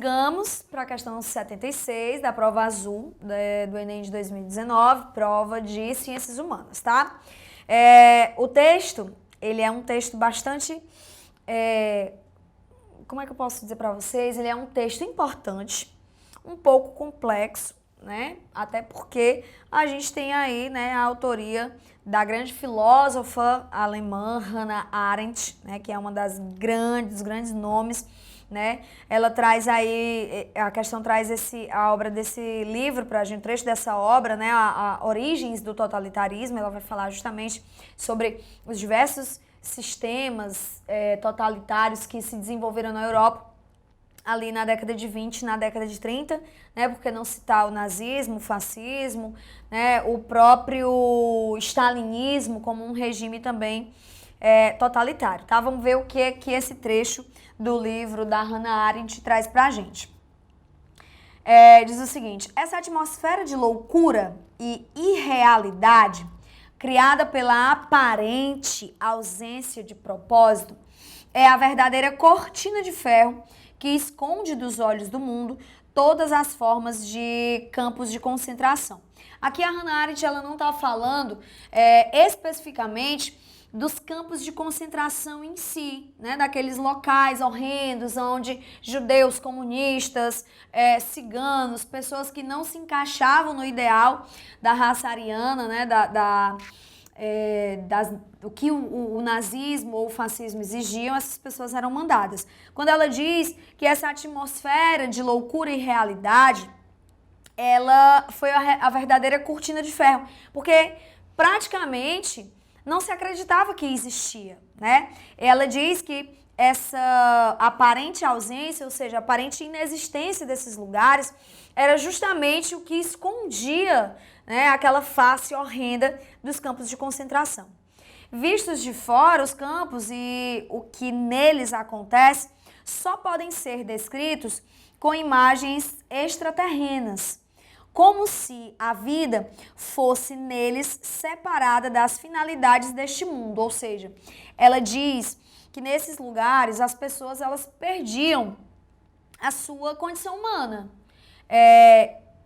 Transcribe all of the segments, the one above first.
sigamos para a questão 76 da prova azul do Enem de 2019, prova de Ciências Humanas, tá? O texto, ele é um texto bastante... como é que eu posso dizer para vocês? Ele é um texto importante, um pouco complexo, né? Até porque a gente tem aí, né, a autoria da grande filósofa alemã Hannah Arendt, né, que é uma dos grandes nomes, né? Ela traz aí, a questão traz a obra desse livro pra gente, trecho dessa obra, né, a Origens do Totalitarismo. Ela vai falar justamente sobre os diversos sistemas totalitários que se desenvolveram na Europa ali na década de 20, na década de 30, né? Porque não citar o nazismo, o fascismo, né? O próprio stalinismo como um regime também totalitário, tá? Vamos ver o que esse trecho do livro da Hannah Arendt traz pra gente. Diz o seguinte: essa atmosfera de loucura e irrealidade criada pela aparente ausência de propósito é a verdadeira cortina de ferro que esconde dos olhos do mundo todas as formas de campos de concentração. Aqui a Hannah Arendt ela não está falando especificamente dos campos de concentração em si, né? Daqueles locais horrendos onde judeus, comunistas, ciganos, pessoas que não se encaixavam no ideal da raça ariana, né? O que o nazismo ou o fascismo exigiam, essas pessoas eram mandadas. Quando ela diz que essa atmosfera de loucura e realidade, ela foi a verdadeira cortina de ferro, porque praticamente não se acreditava que existia, né? Ela diz que essa aparente ausência, ou seja, aparente inexistência desses lugares, era justamente o que escondia, né, aquela face horrenda dos campos de concentração. Vistos de fora, os campos e o que neles acontece só podem ser descritos com imagens extraterrenas, como se a vida fosse neles separada das finalidades deste mundo. Ou seja, ela diz que nesses lugares as pessoas elas perdiam a sua condição humana.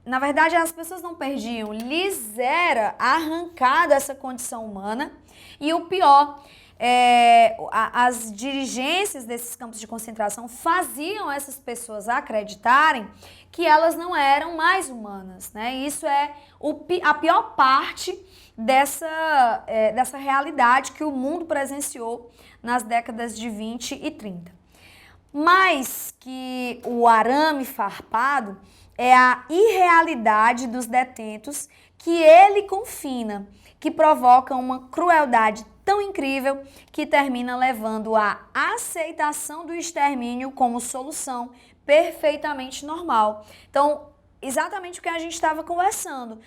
Na verdade, as pessoas não perdiam, lhes era arrancada essa condição humana. E o pior, as dirigências desses campos de concentração faziam essas pessoas acreditarem que elas não eram mais humanas, né? Isso é a pior parte dessa realidade que o mundo presenciou nas décadas de 20 e 30. Mais que o arame farpado, é a irrealidade dos detentos que ele confina, que provoca uma crueldade tão incrível que termina levando à aceitação do extermínio como solução perfeitamente normal. Então, exatamente o que a gente estava conversando.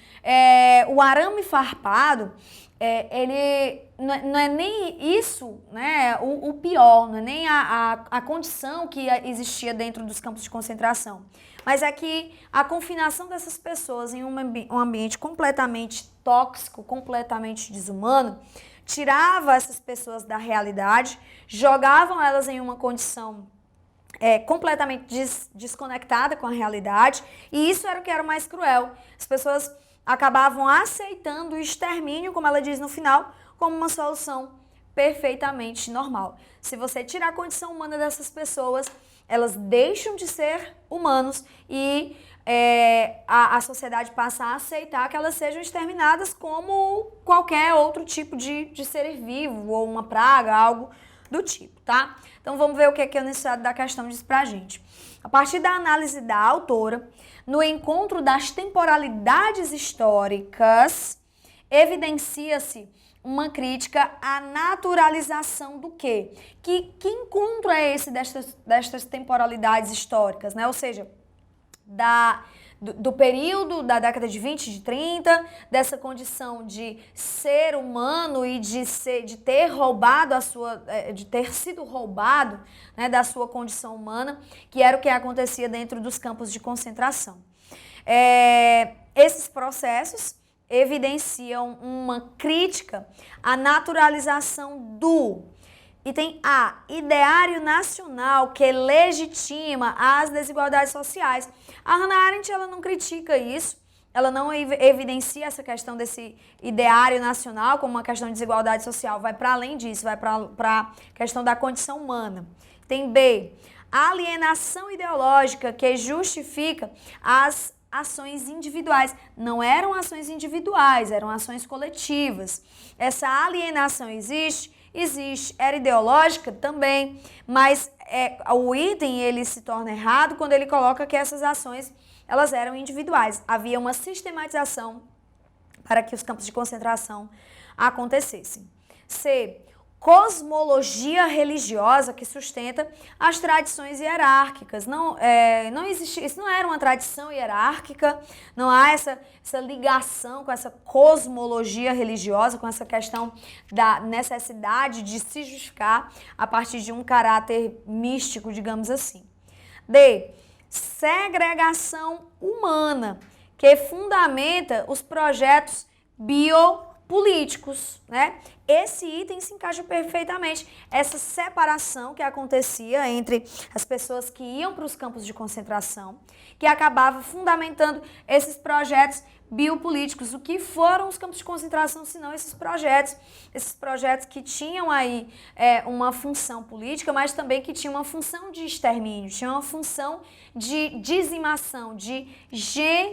O arame farpado, ele não é nem isso, né, o pior, não é nem a condição que existia dentro dos campos de concentração, mas é que a confinação dessas pessoas em um ambiente completamente tóxico, completamente desumano, tirava essas pessoas da realidade, jogavam elas em uma condição completamente desconectada com a realidade, e isso era o que era mais cruel. As pessoas acabavam aceitando o extermínio, como ela diz no final, como uma solução perfeitamente normal. Se você tirar a condição humana dessas pessoas, elas deixam de ser humanos e a sociedade passa a aceitar que elas sejam exterminadas como qualquer outro tipo de ser vivo, ou uma praga, algo do tipo, tá? Então vamos ver o que a Universidade da Questão diz pra gente. A partir da análise da autora, no encontro das temporalidades históricas, evidencia-se uma crítica à naturalização do quê? Que encontro é esse destas temporalidades históricas, né? Ou seja, do período da década de 20, de 30, dessa condição de ser humano e de ter roubado de ter sido roubado, né, da sua condição humana, que era o que acontecia dentro dos campos de concentração. Esses processos evidenciam uma crítica à naturalização do Item A, ideário nacional que legitima as desigualdades sociais. A Hannah Arendt, ela não critica isso, ela não evidencia essa questão desse ideário nacional como uma questão de desigualdade social, vai para além disso, vai para a questão da condição humana. Tem B, alienação ideológica que justifica as ações individuais. Não eram ações individuais, eram ações coletivas. Essa alienação existe? Existe. Era ideológica? Também. Mas o item ele se torna errado quando ele coloca que essas ações elas eram individuais. Havia uma sistematização para que os campos de concentração acontecessem. C. Cosmologia religiosa que sustenta as tradições hierárquicas. Não existe, isso não era uma tradição hierárquica, não há essa ligação com essa cosmologia religiosa, com essa questão da necessidade de se justificar a partir de um caráter místico, digamos assim. D. Segregação humana, que fundamenta os projetos biopolíticos, né? Esse item se encaixa perfeitamente. Essa separação que acontecia entre as pessoas que iam para os campos de concentração, que acabava fundamentando esses projetos biopolíticos. O que foram os campos de concentração, senão esses projetos que tinham aí uma função política, mas também que tinham uma função de extermínio, tinham uma função de dizimação, de genocídio,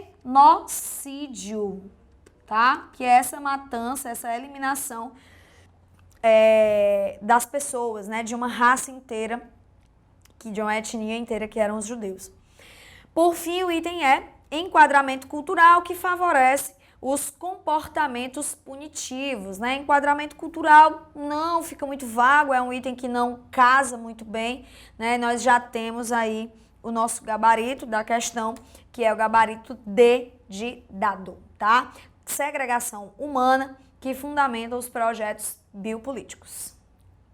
tá? Que é essa matança, essa eliminação das pessoas, né? De uma raça inteira, de uma etnia inteira que eram os judeus. Por fim, o item é enquadramento cultural que favorece os comportamentos punitivos, né? Enquadramento cultural não fica muito vago, é um item que não casa muito bem, né? Nós já temos aí o nosso gabarito da questão, que é o gabarito D de dado, tá? Segregação humana que fundamenta os projetos biopolíticos.